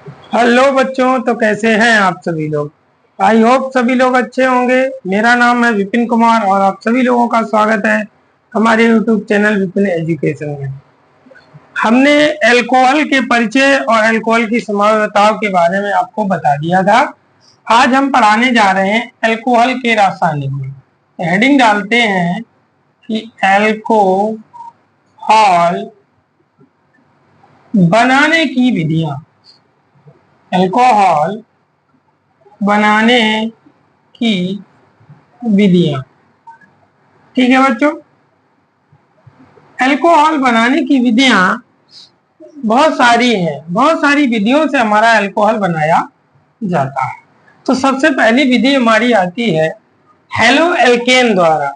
Hello बच्चों, तो कैसे हैं आप सभी लोग। आई होप सभी लोग अच्छे होंगे। मेरा नाम है विपिन कुमार और आप सभी लोगों का स्वागत है हमारे यूट्यूब चैनल विपिन एजुकेशन में। हमने अल्कोहल के परिचय और अल्कोहल की संभाव्यताओं के बारे में आपको बता दिया था। आज हम पढ़ाने जा रहे हैं अल्कोहल के रासायनिक गुण। हेडिंग डालते हैं कि अल्कोहल बनाने की विधियां। अल्कोहल बनाने की विधियां। ठीक है बच्चों, अल्कोहल बनाने की विधियां बहुत सारी हैं। बहुत सारी विधियों से हमारा अल्कोहल बनाया जाता है। तो सबसे पहली विधि हमारी आती है हेलो एल्केन द्वारा।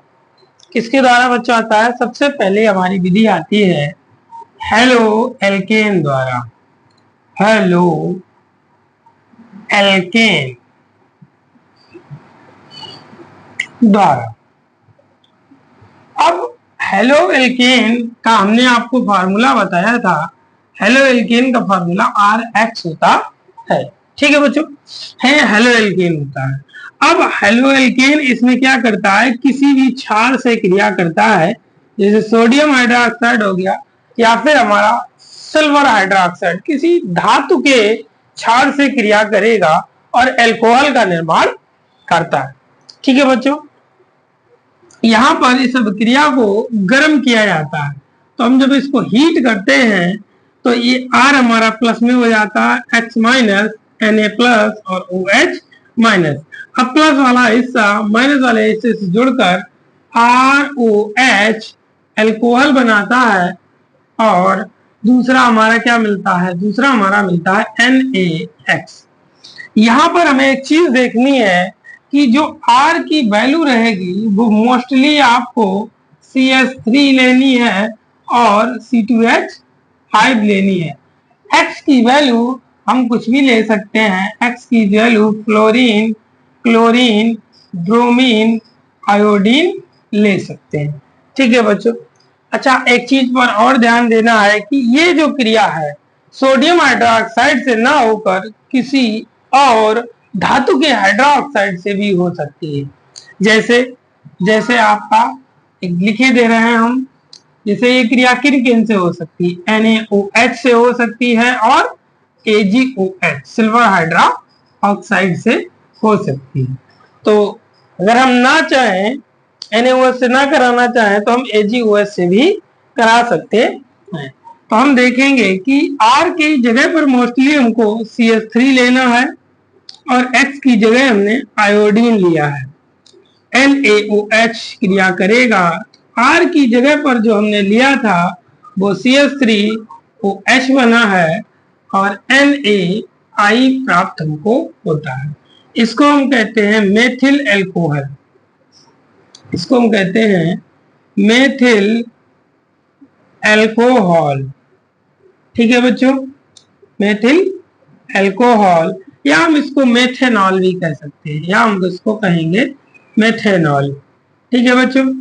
किसके द्वारा बच्चों आता है? सबसे पहले हमारी विधि आती है हेलो एल्केन द्वारा। हेलो एल्केन द्वारा। अब हेलो एल्केन का हमने आपको फार्मूला बताया था। हेलो एल्केन का फार्मूला RX होता है। ठीक है बच्चों, है हेलो एल्केन होता है। अब हेलो एल्केन इसमें क्या करता है, किसी भी क्षार से क्रिया करता है। जैसे सोडियम हाइड्रोक्साइड हो गया या फिर हमारा सिल्वर हाइड्रोक्साइड, किसी धातु के क्षार से क्रिया करेगा और अल्कोहल का निर्माण करता है। ठीक है बच्चों, यहाँ पर इस अभिक्रिया को गर्म किया जाता है। तो हम जब इसको हीट करते हैं तो ये R हमारा प्लस में हो जाता है, H माइनस, Na प्लस और OH माइनस। अब प्लस वाला हिस्सा माइनस वाले हिस्से से जुड़कर ROH अल्कोहल बनाता है और दूसरा हमारा क्या मिलता है? दूसरा हमारा मिलता है NaX। यहाँ पर हमें एक चीज देखनी है कि जो R की वैल्यू रहेगी वो मोस्टली आपको CH3 लेनी है और C2H5 लेनी है। X की वैल्यू हम कुछ भी ले सकते हैं। X की value fluorine, chlorine, bromine, iodine ले सकते हैं। ठीक है बच्चों। अच्छा, एक चीज पर और ध्यान देना है कि ये जो क्रिया है सोडियम हाइड्रोक्साइड से ना होकर किसी और धातु के हाइड्रोक्साइड से भी हो सकती है। जैसे जैसे आपका एक लिखे दे रहे हैं हम, जैसे ये क्रिया किन किन से हो सकती है? NaOH से हो सकती है और AgOH सिल्वर हाइड्रा ऑक्साइड से हो सकती है। तो अगर हम ना चाहें NaOH से ना कराना चाहें तो हम AgOH से भी करा सकते हैं। तो हम देखेंगे कि R की जगह पर मोस्टली हमको CH3 लेना है और X की जगह हमने आयोडीन लिया है। NaOH क्रिया करेगा, R की जगह पर जो हमने लिया था वो CH3OH बना है और NaI प्राप्त हमको होता है। इसको हम कहते हैं मेथिल एल्कोहल। इसको हम कहते हैं मेथिल एल्कोहल। ठीक है बच्चों, मेथिल एल्कोहल, या हम इसको मेथेनॉल भी कह सकते हैं, या हम इसको कहेंगे मेथेनॉल। ठीक है बच्चों।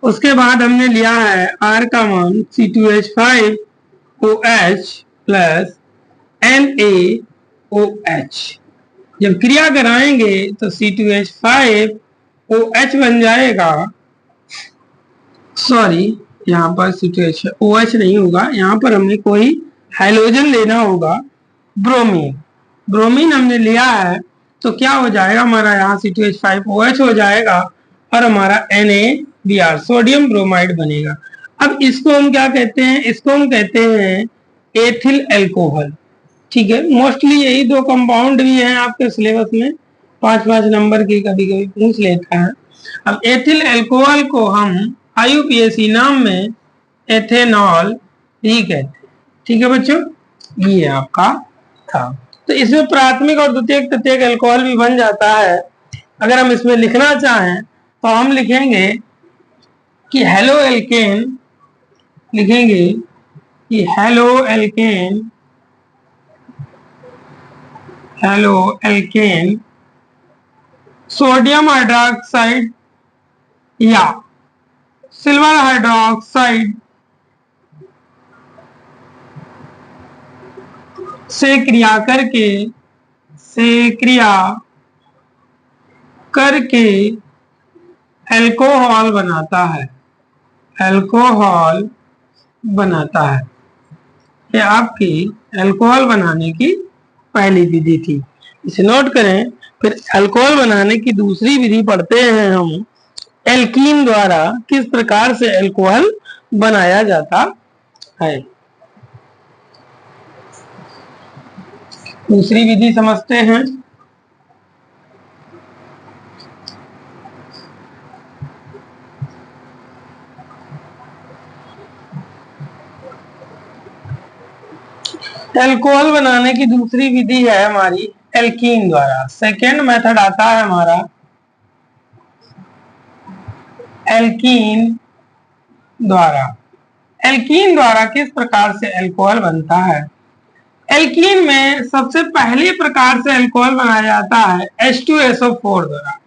उसके बाद हमने लिया है R का मान C2H5OH प्लस NaOH। जब क्रिया कराएंगे तो C2H5OH बन जाएगा। सॉरी, यहाँ पर C2H OH नहीं होगा, यहाँ पर हमें कोई हाइड्रोजन लेना होगा, ब्रोमीन। ब्रोमीन हमने लिया है तो क्या हो जाएगा हमारा? यहाँ C2H5OH हो जाएगा और हमारा NaBr सोडियम ब्रोमाइड बनेगा। अब इसको हम क्या कहते हैं? इसको हम कहते हैं एथिल एल्कोहल। ठीक है, मोस्टली यही दो कंपाउंड भी हैं आपके सिलेबस में, 5-5 नंबर की कभी कभी पूछ लेता है। अब एथिल एल्कोहल को हम IUPAC नाम में एथेनॉल भी कहते हैं। ठीक है बच्चों, ये आपका था। तो इसमें प्राथमिक और द्वितीयक तृतीयक अल्कोहल भी बन जाता है। अगर हम इसमें लिखना चाहें तो हम लिखेंगे कि हेलो एल्केन, लिखेंगे कि halo alkane, halo alkane sodium hydroxide या सिल्वर हाइड्रोक्साइड से क्रिया करके अल्कोहल बनाता है। ये आपकी अल्कोहल बनाने की पहली विधि थी, इसे नोट करें। फिर अल्कोहल बनाने की दूसरी विधि पढ़ते हैं हम, एल्कीन द्वारा किस प्रकार से अल्कोहल बनाया जाता है। दूसरी विधि समझते हैं। अल्कोहल बनाने की दूसरी विधि है हमारी एल्कीन द्वारा। सेकेंड मेथड आता है हमारा एल्कीन द्वारा। एल्कीन द्वारा किस प्रकार से अल्कोहल बनता है। एल्कीन में सबसे पहले प्रकार से अल्कोहल बनाया जाता है H2SO4 द्वारा।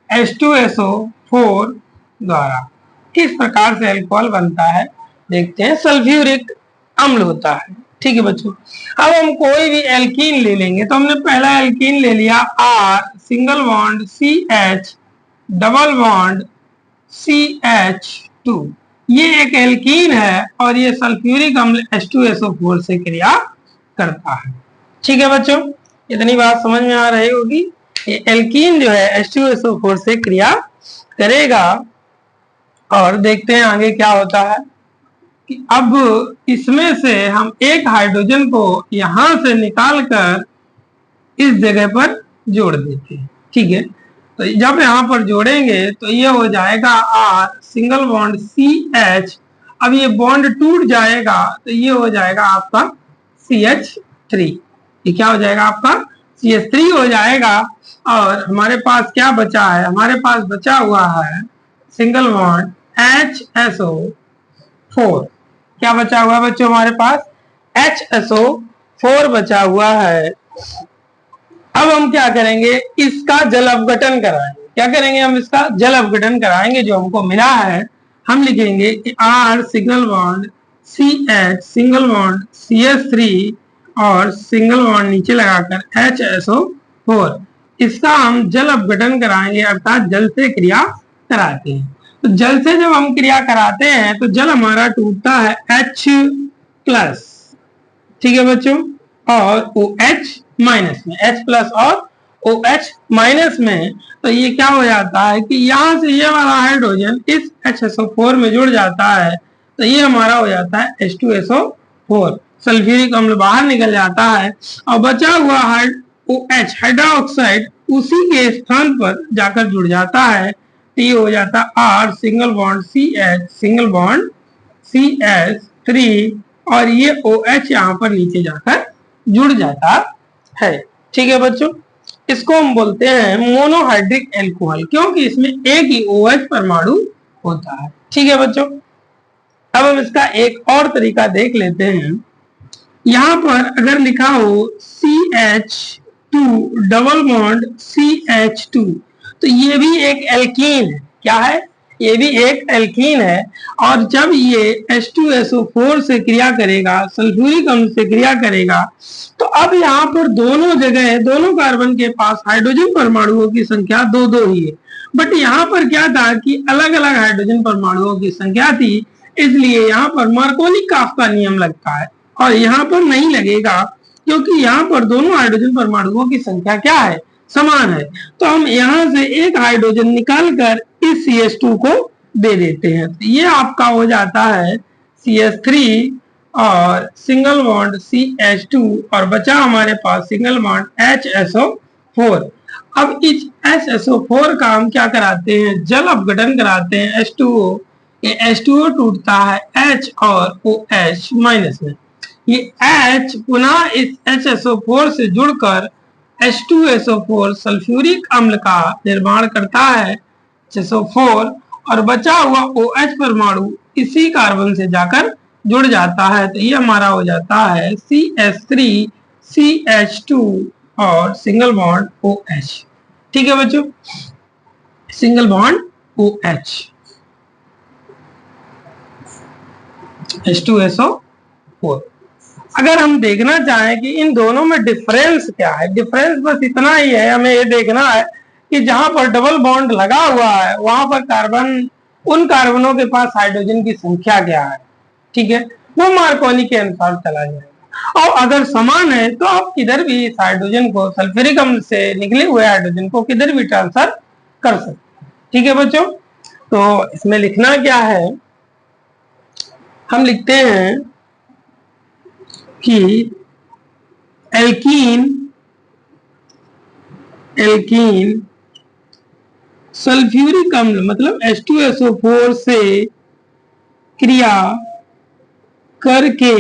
H2SO4 द्वारा किस प्रकार से अल्कोहल बनता है देखते हैं। सल्फ्यूरिक अम्ल होता है, ठीक है बच्चों। अब हम कोई भी एल्कीन ले लेंगे, तो हमने पहला एल्कीन ले लिया R single bond CH double bond CH2, ये एक एल्कीन है और ये सल्फ्यूरिक अम्ल H2SO4 से क्रिया करता है, ठीक है बच्चों। इतनी बात समझ में आ रही होगी। ये एल्कीन जो है H2SO4 से क्रिया करेगा। और देखते हैं आगे क्या होता है कि अब इसमें से हम एक हाइड्रोजन को यहां से निकालकर इस जगह पर जोड़ देते हैं, ठीक है। तो जब यहाँ पर जोड़ेंगे तो ये हो जाएगा R सिंगल बॉन्ड CH। अब ये बॉन्ड टूट जाएगा तो ये हो जाएगा आपका CH3। ये क्या हो जाएगा आपका CH3 हो जाएगा। और हमारे पास क्या बचा है, हमारे पास बचा हुआ है सिंगल बॉन्ड HSO4। क्या बचा हुआ है बच्चों, हमारे पास HSO4 बचा हुआ है। अब हम क्या करेंगे, इसका जल अपघटन कराएंगे। क्या करेंगे, हम इसका जल अपघटन कराएंगे। जो हमको मिला है हम लिखेंगे कि R single bond CH single bond CH3 और सिंगल बॉन्ड नीचे लगाकर HSO4, इसका हम जल अपघटन कराएंगे, अर्थात जल से क्रिया कराते हैं। तो जल से जब हम क्रिया कराते हैं तो जल हमारा टूटता है H+, ठीक है बच्चों, और OH माइनस में, H+ और OH माइनस में। तो ये क्या हो जाता है कि यहां से ये वाला हाइड्रोजन इस HSO4 में जुड़ जाता है, तो ये हमारा हो जाता है H2SO4। सल्फ्यूरिक अम्ल बाहर निकल जाता है और बचा हुआ OH हाइड्रोक्साइड उसी के स्थान पर जाकर जुड़ जाता है, तो ये हो जाता है R single bond CH single bond CH3 और ये OH यहाँ पर नीचे जाकर जुड़ जाता है, ठीक है बच्चों। इसको हम बोलते हैं मोनोहाइड्रिक एल्कोहल, क्योंकि इसमें एक ही OH परमाणु होता है, ठीक है बच्चों। अब हम इसका एक और तरीका देख लेते हैं। यहाँ पर अगर लिखा हो CH2 डबल बॉन्ड CH2, तो ये भी एक एल्कीन है। क्या है, ये भी एक एल्कीन है। और जब ये H2SO4 से क्रिया करेगा, सल्फ्यूरिक अम्ल से क्रिया करेगा, तो अब यहाँ पर दोनों जगह दोनों कार्बन के पास हाइड्रोजन परमाणुओं की संख्या 2-2 ही है। बट यहाँ पर क्या था कि अलग अलग हाइड्रोजन परमाणुओं की संख्या थी, इसलिए यहाँ पर मार्कोनी-काफ का नियम लगता है और यहाँ पर नहीं लगेगा, क्योंकि यहाँ पर दोनों हाइड्रोजन परमाणुओं की संख्या क्या है, समान है। तो हम यहाँ से एक हाइड्रोजन निकालकर इस CH2 को दे देते हैं, तो ये आपका हो जाता है CH3 और सिंगल बॉन्ड CH2 और बचा हमारे पास सिंगल बॉन्ड HSO4। अब इस HSO4 का हम क्या कराते हैं, जल अपघटन कराते हैं H2O। ये H2O टूटता है H और OH माइनस में। ये H पुनः इस HSO4 से जुड़कर H2SO4 सल्फ्यूरिक अम्ल का निर्माण करता है HSO4 और बचा हुआ OH परमाणु इसी कार्बन से जाकर जुड़ जाता है, तो ये हमारा हो जाता है CH3 CH2 और सिंगल बॉन्ड OH, ठीक है बच्चों, सिंगल बॉन्ड OH H2SO4। अगर हम देखना चाहें कि इन दोनों में डिफरेंस क्या है, डिफरेंस बस इतना ही है, हमें ये देखना है कि जहां पर डबल बॉन्ड लगा हुआ है वहां पर कार्बन, उन कार्बनों के पास हाइड्रोजन की संख्या क्या है, ठीक है, वो मार्कोनी के अनुसार चला जाएगा। और अगर समान है तो आप किधर भी इस हाइड्रोजन को, सल्फ्यूरिक अम्ल से निकले हुए हाइड्रोजन को किधर भी ट्रांसफर कर सकते हैं। ठीक है बच्चों, तो इसमें लिखना क्या है, हम लिखते हैं कि एल्कीन सल्फ्यूरिक अम्ल मतलब H2SO4 से क्रिया करके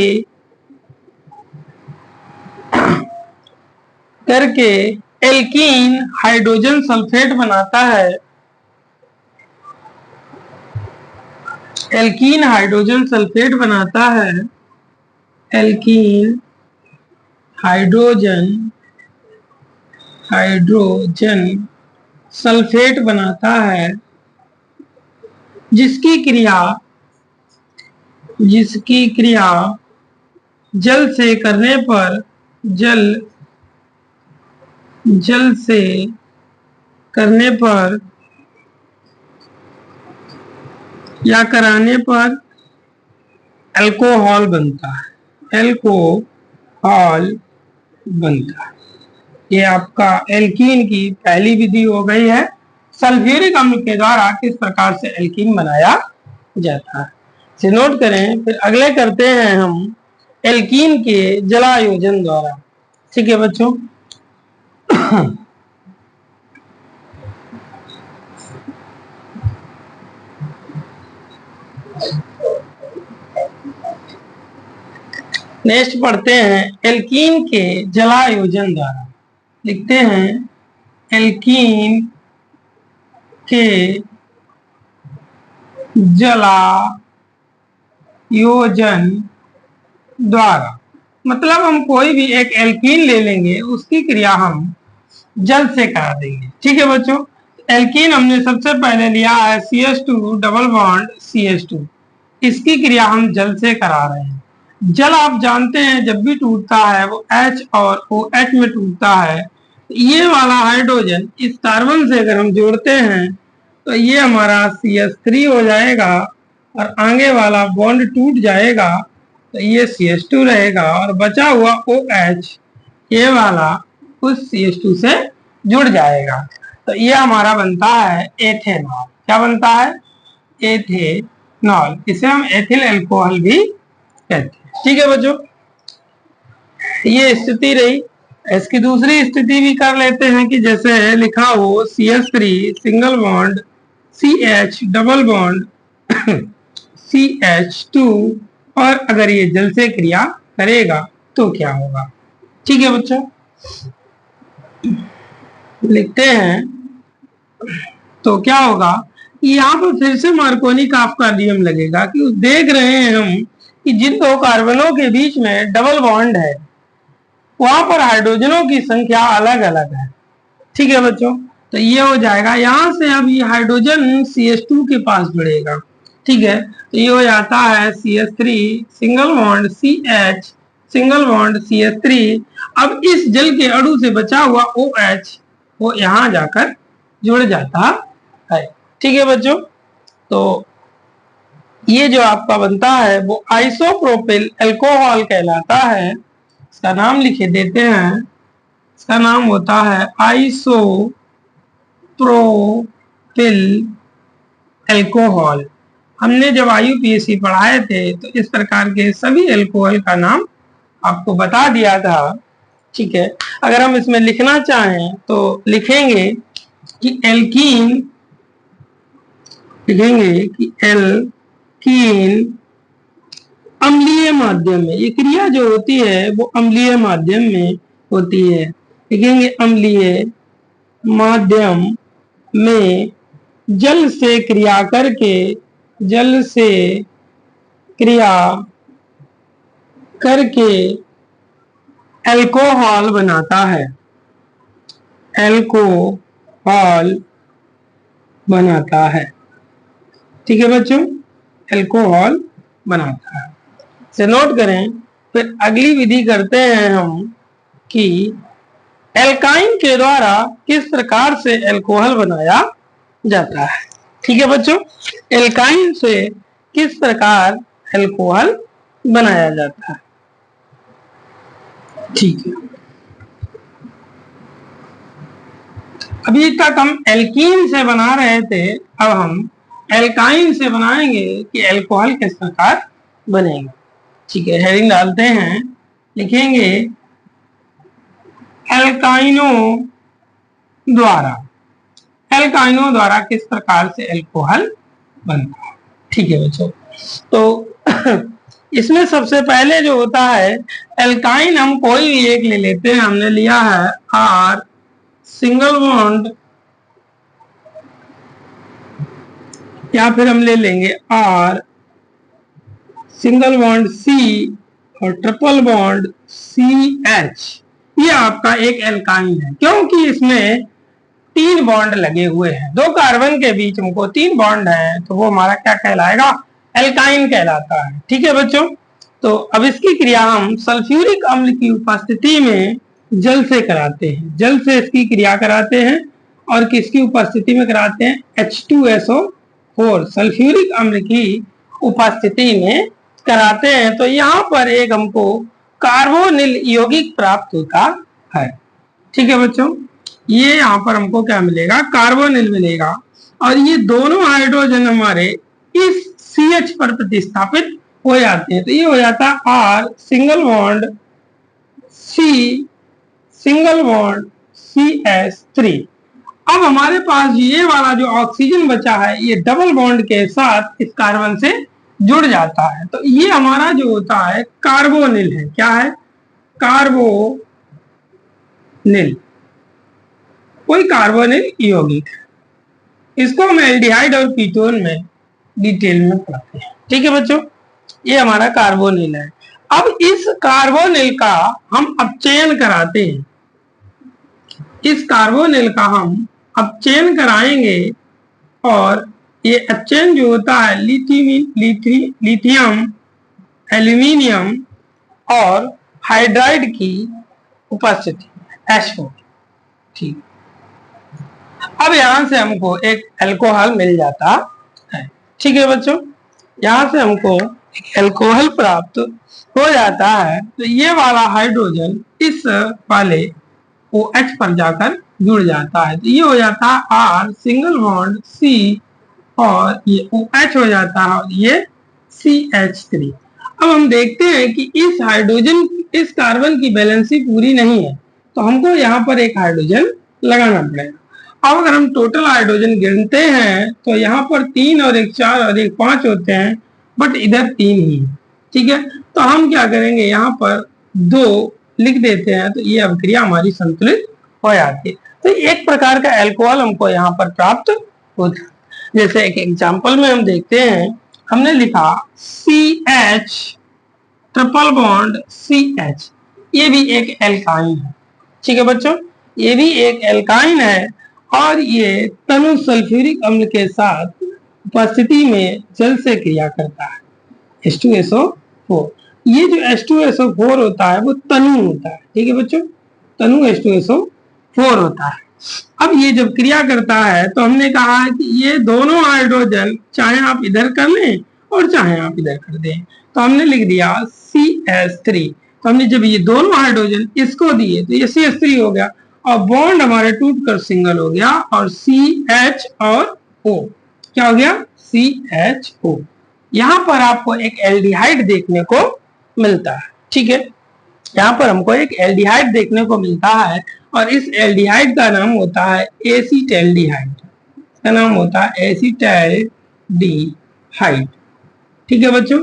एल्कीन हाइड्रोजन सल्फेट बनाता है, एल्कीन हाइड्रोजन सल्फेट बनाता है, एल्कीन हाइड्रोजन सल्फेट बनाता है, जिसकी क्रिया जल से करने पर या कराने पर अल्कोहल बनता है, ये आपका एल्कीन की पहली विधि हो गई है। सल्फ्यूरिक अम्ल के द्वारा किस प्रकार से एल्कीन बनाया जाता है, इसे नोट करें। फिर अगले करते हैं हम एल्कीन के जलायोजन द्वारा। ठीक है बच्चों, नेक्स्ट पढ़ते हैं एल्कीन के जलायोजन द्वारा। लिखते हैं एल्कीन के जलायोजन द्वारा, मतलब हम कोई भी एक एल्कीन ले लेंगे, उसकी क्रिया हम जल से करा देंगे। ठीक है बच्चों, एल्कीन हमने सबसे पहले लिया है CH2 डबल बॉन्ड CH2, इसकी क्रिया हम जल से करा रहे हैं। जल आप जानते हैं जब भी टूटता है वो H और OH में टूटता है। ये वाला हाइड्रोजन इस कार्बन से अगर हम जोड़ते हैं तो ये हमारा CH3 हो जाएगा और आगे वाला बॉन्ड टूट जाएगा तो ये CH2 रहेगा और बचा हुआ OH ये वाला उस CH2 से जुड़ जाएगा, तो ये हमारा बनता है एथेनॉल। क्या बनता है? एथेनॉल। इसे हम एथिल अल्कोहल भी कहते हैं। ठीक है बच्चों, ये स्थिति रही। इसकी दूसरी स्थिति भी कर लेते हैं कि जैसे लिखा हो CH3 single bond CH double bond CH2, और अगर ये जल से क्रिया करेगा तो क्या होगा। ठीक है बच्चों, लिखते हैं तो क्या होगा, यहाँ पर फिर से मार्कोनी काफ्का नियम लगेगा कि देख रहे हैं हम कि जिन दो कार्बनों के बीच में डबल बॉन्ड है वहां पर हाइड्रोजनों की संख्या अलग अलग है। ठीक है बच्चों, तो ये हो जाएगा, यहां से अब ये हाइड्रोजन CH2 के पास जुड़ेगा। ठीक है, तो ये हो जाता है CH3 single bond CH single bond CH3। अब इस जल के अणु से बचा हुआ OH वो यहां जाकर जुड़ जाता है। ठीक है बच्चों, तो ये जो आपका बनता है वो आइसोप्रोपिल अल्कोहल कहलाता है। इसका नाम लिखे देते हैं, इसका नाम होता है आइसोप्रोपिल अल्कोहल। हमने जब IUPAC पढ़ाए थे तो इस प्रकार के सभी अल्कोहल का नाम आपको बता दिया था। ठीक है, अगर हम इसमें लिखना चाहें तो लिखेंगे कि एल्कीन, लिखेंगे कि एल्कीन अम्लीय माध्यम में, ये क्रिया जो होती है वो अम्लीय माध्यम में होती है। लिखेंगे अम्लीय माध्यम में जल से क्रिया करके अल्कोहल बनाता है, अल्कोहल बनाता है। ठीक है बच्चों, अल्कोहल बनाता है। से नोट करें फिर अगली विधि करते हैं हम कि एल्काइन के द्वारा किस प्रकार से अल्कोहल बनाया जाता है। ठीक है बच्चों, एल्काइन से किस प्रकार अल्कोहल बनाया जाता है। ठीक है, अभी तक हम एल्कीन से बना रहे थे, अब हम एल्काइन से बनाएंगे कि अल्कोहल किस प्रकार बनेगा। ठीक है, हेडिंग डालते हैं, लिखेंगे एल्काइनों द्वारा किस प्रकार से अल्कोहल बनता है। ठीक है बच्चों, तो इसमें सबसे पहले जो होता है एल्काइन, हम कोई भी एक ले लेते हैं। हमने लिया है R सिंगल बॉन्ड, या फिर हम ले लेंगे R सिंगल बॉन्ड C और ट्रिपल बॉन्ड CH। ये आपका एक एल्काइन है, क्योंकि इसमें 3 बॉन्ड लगे हुए हैं, 2 कार्बन के बीच हमको 3 बॉन्ड है, तो वो हमारा क्या कहलाएगा, एल्काइन कहलाता है। ठीक है बच्चों, तो अब इसकी क्रिया हम सल्फ्यूरिक अम्ल की उपस्थिति में जल से कराते हैं। जल से इसकी क्रिया कराते हैं और किसकी उपस्थिति में कराते हैं, H2SO4 सल्फ्यूरिक अम्ल की उपस्थिति में कराते हैं। तो यहाँ पर एक हमको कार्बोनिल यौगिक प्राप्त होता है। ठीक है बच्चों, ये यहाँ पर हमको क्या मिलेगा, कार्बोनिल मिलेगा, और ये दोनों हाइड्रोजन हमारे इस CH पर प्रतिस्थापित हो जाते हैं। तो ये हो जाता है R single bond C single bond CH3। अब हमारे पास ये वाला जो ऑक्सीजन बचा है, ये डबल बॉन्ड के साथ इस कार्बन से जुड़ जाता है। तो ये हमारा जो होता है कार्बोनिल है। क्या है, कार्बोनिल, कोई कार्बोनिल यौगिक। इसको हम एल्डिहाइड और कीटोन में डिटेल में पढ़ते हैं। ठीक है बच्चों, ये हमारा कार्बोनिल है। अब इस कार्बोनिल का हम अपचयन कराते हैं, इस कार्बोनिल का हम अपचयन कराएंगे, और ये अपचयन जो होता है लिथियम एल्यूमिनियम और हाइड्राइड की उपस्थिति H4। ठीक, अब यहां से हमको एक अल्कोहल मिल जाता है। ठीक है बच्चों, यहां से हमको एक अल्कोहल प्राप्त हो जाता है। तो ये वाला हाइड्रोजन इस वाले OH पर जाकर जुड़ जाता है, तो ये हो जाता है R सिंगल बॉन्ड C, और ये OH हो जाता है, और ये CH3। अब हम देखते हैं कि इस हाइड्रोजन, इस कार्बन की बैलेंसी पूरी नहीं है, तो हमको यहाँ पर एक हाइड्रोजन लगाना पड़ेगा। अब अगर हम टोटल हाइड्रोजन गिनते हैं तो यहाँ पर 3 और 1 4 और 1 5 होते हैं, बट इधर 3 ही है। ठीक है, तो हम क्या करेंगे, यहाँ पर 2 लिख देते हैं, तो ये अभिक्रिया हमारी संतुलित हो जाती है। तो एक प्रकार का अल्कोहल हमको यहाँ पर प्राप्त होता है। जैसे एक एग्जांपल में हम देखते हैं, हमने लिखा CH ट्रिपल बॉन्ड CH, ये भी एक एल्काइन है। ठीक है बच्चों, ये भी एक एल्काइन है, और ये तनु सल्फ्यूरिक अम्ल के साथ उपस्थिति में जल से क्रिया करता है, H2SO4। ये जो H2SO4 होता है वो तनु होता है। ठीक है बच्चों, तनु H2SO4 होता है। अब ये जब क्रिया करता है, तो हमने कहा है कि ये दोनों हाइड्रोजन चाहे आप इधर कर लें और चाहे आप इधर कर दें, तो हमने लिख दिया CH3। तो हमने जब ये दोनों हाइड्रोजन इसको दिए तो ये CH3 हो गया, और बॉन्ड हमारे टूट कर सिंगल हो गया, और CH और O क्या हो गया, CHO। यहाँ पर आपको एक एल्डिहाइड देखने को मिलता है। ठीक है, यहाँ पर हमको एक एल्डिहाइड देखने को मिलता है, और इस एल्डिहाइड का नाम होता है एसीटैल्डिहाइड। इसका नाम होता है एसीटैल्डिहाइड। ठीक है बच्चों,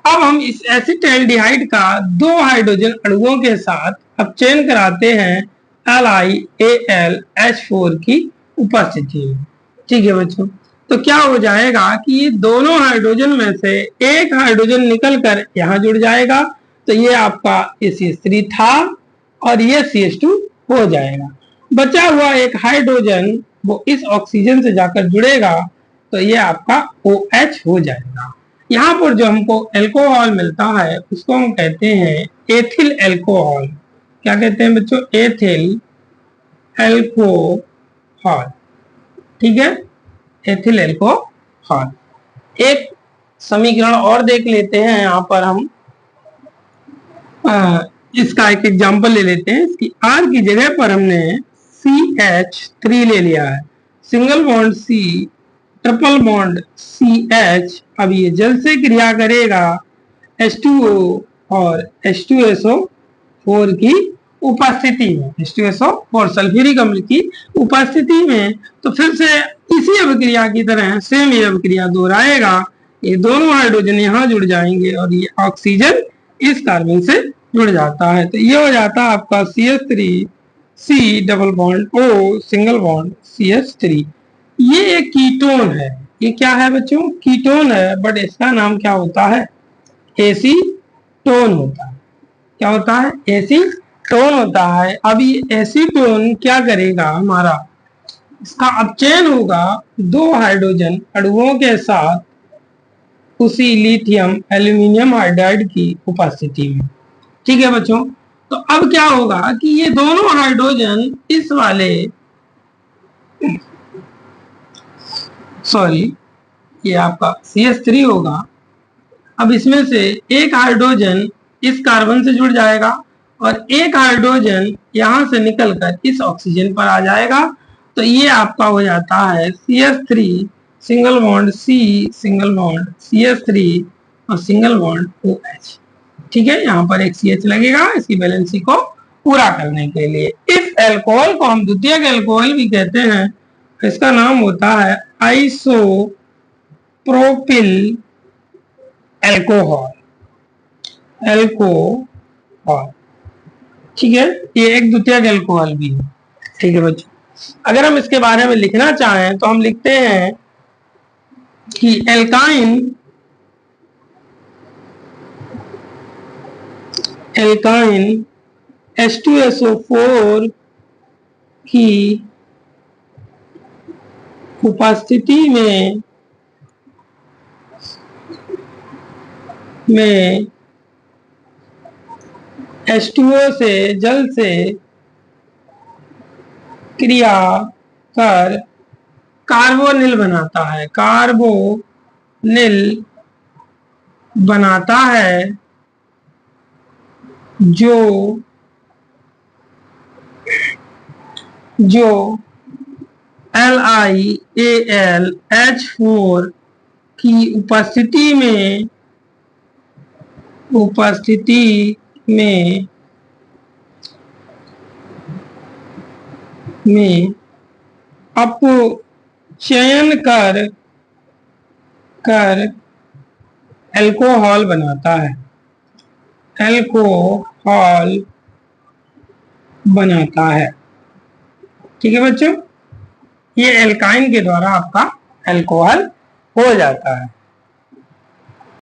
अब हम इस एसीटैल्डिहाइड का 2 हाइड्रोजन अणुओं के साथ अपचयन कराते हैं LiAlH4 की उपस्थिति में। ठीक है बच्चों, तो क्या हो जाएगा कि ये दोनों हाइड्रोजन में से एक हाइड्रोजन निकलकर यहाँ जुड़ जाएगा, तो ये आपका CH3 था, और ये CH2 हो जाएगा। बचा हुआ एक हाइड्रोजन वो इस ऑक्सीजन से जाकर जुड़ेगा, तो ये आपका OH हो जाएगा। यहाँ पर जो हमको अल्कोहल मिलता है उसको हम कहते हैं एथिल एल्कोहल, क्या कहते हैं बच्चों, एथिल एल्कोहल, ठीक है, एथिल एल्कोहल। एक समीकरण और देख लेते हैं यहाँ पर हम, इसका एक एग्जांपल ले लेते हैं। इसकी R की जगह पर हमने CH3 ले लिया है, single bond C, triple bond CH। अब ये जल से क्रिया करेगा H2O और H2SO4 की उपस्थिति में, H2SO4 सल्फ्यूरिक अम्ल की उपस्थिति में। तो फिर से इसी अभिक्रिया की तरह सेम ये अभिक्रिया दोहराएगा, ये दोनों हाइड्रोजन यहाँ जुड़ जाएंगे और ये ऑक्सीजन इस कार्बन से जुड़ जाता है। तो ये हो जाता है आपका CH3C double bond O single bond CH3। ये एक कीटोन है, ये क्या है बच्चों, कीटोन है, बट इसका नाम क्या होता है, एसीटोन होता है। क्या होता है, एसीटोन होता है। अब ये एसीटोन क्या करेगा, हमारा इसका अपचयन होगा दो हाइड्रोजन अणुओं के साथ उसी लिथियम एल्यूमिनियम हाइड्राइड की उपस्थिति में, ठीक है बच्चों। तो अब क्या होगा कि ये दोनों हाइड्रोजन इस वाले, सॉरी ये आपका CH3 होगा। अब इसमें से एक हाइड्रोजन इस कार्बन से जुड़ जाएगा और एक हाइड्रोजन यहां से निकलकर इस ऑक्सीजन पर आ जाएगा। तो ये आपका हो जाता है CH3 single bond C single bond CH3 और सिंगल बॉन्ड OH, ठीक है। यहाँ पर एक CH लगेगा इसकी बैलेंसी को पूरा करने के लिए। इस एल्कोहल को हम द्वितीयक एल्कोहल भी कहते हैं, इसका नाम होता है आइसोप्रोपिल एल्कोहल, एल्कोहल, ठीक है। ये एक द्वितीयक एल्कोहल भी है, ठीक है बच्चों। अगर हम इसके बारे में लिखना चाहें तो हम लिखते हैं कि एल्काइन H2SO4 की उपस्थिति में H2O से जल से क्रिया कर कार्बोनिल बनाता है, कार्बोनिल बनाता है, जो LiAlH4 की उपस्थिति में अपचयन कर एल्कोहल बनाता है, एल्कोहल बनाता है, ठीक है बच्चों। ये एल्काइन के द्वारा आपका एल्कोहल हो जाता है।